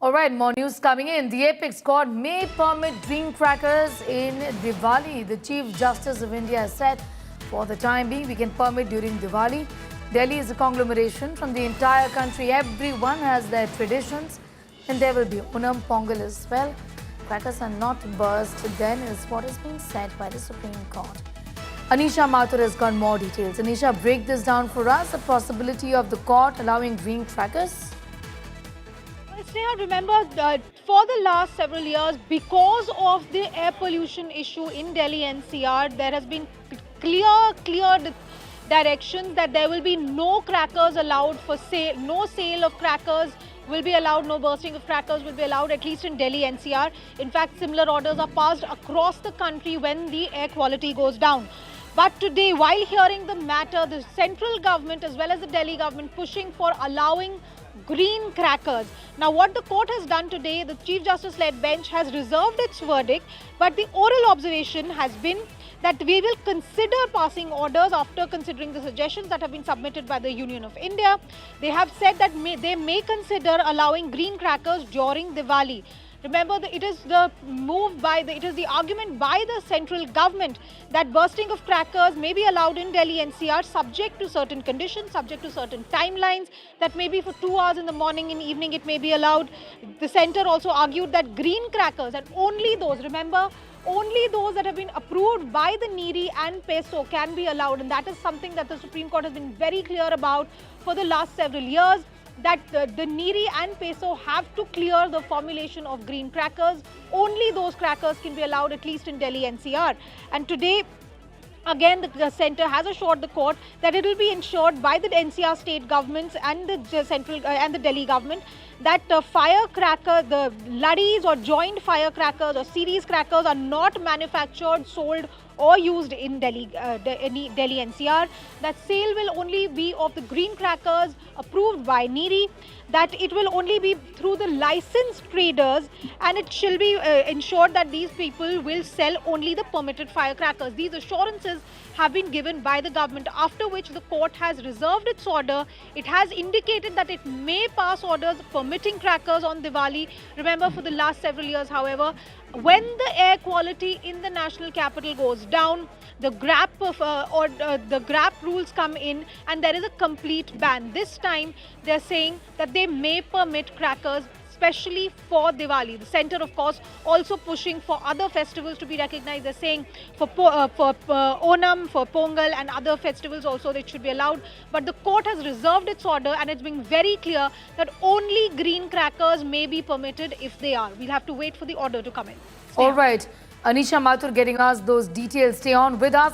All right, more news coming in. The apex court may permit dream crackers in Diwali. The Chief Justice of India has said, for the time being, we can permit during Diwali. Delhi is a conglomeration from the entire country. Everyone has their traditions, and there will be Onam, Pongal as well. Crackers are not burst then, is what is being said by the Supreme Court. Anisha Mathur has got more details. Anisha, break this down for us. The possibility of the court allowing green crackers. Sneha, remember for the last several years, because of the air pollution issue in Delhi NCR, there has been clear directions that there will be no crackers allowed for sale. No sale of crackers will be allowed, no bursting of crackers will be allowed, at least in Delhi NCR. In fact, similar orders are passed across the country when the air quality goes down. But today, while hearing the matter, the central government as well as the Delhi government pushing for allowing green crackers. Now, what the court has done today, the Chief Justice-led bench has reserved its verdict, but the oral observation has been that we will consider passing orders after considering the suggestions that have been submitted by the Union of India. They have said that they may consider allowing green crackers during Diwali. Remember, it is the argument by the central government that bursting of crackers may be allowed in Delhi NCR subject to certain conditions, subject to certain timelines, that maybe for 2 hours in the morning, in evening it may be allowed. The centre also argued that green crackers, and only those, remember, only those that have been approved by the NEERI and PESO can be allowed, and that is something that the Supreme Court has been very clear about for the last several years, that the NEERI and PESO have to clear the formulation of green crackers. Only those crackers can be allowed, at least in Delhi NCR. And today, again, the centre has assured the court that it will be ensured by the NCR state governments and the central and the Delhi government that firecracker, the laddies or joint firecrackers or series crackers are not manufactured, sold or used in Delhi NCR. That sale will only be of the green crackers approved by NEERI, that it will only be through the licensed traders, and it shall be ensured that these people will sell only the permitted firecrackers. These assurances have been given by the government, after which the court has reserved its order. It has indicated that it may pass orders permitting crackers on Diwali. Remember, for the last several years, however, when the air quality in the national capital goes down, the GRAP rules come in and there is a complete ban. This time they're saying that they may permit crackers, especially for Diwali. The centre, of course, also pushing for other festivals to be recognized. They're saying for Onam, for Pongal and other festivals also they should be allowed. But the court has reserved its order, and it's been very clear that only green crackers may be permitted if they are. We'll have to wait for the order to come in. All right. Anisha Mathur getting us those details. Stay on with us.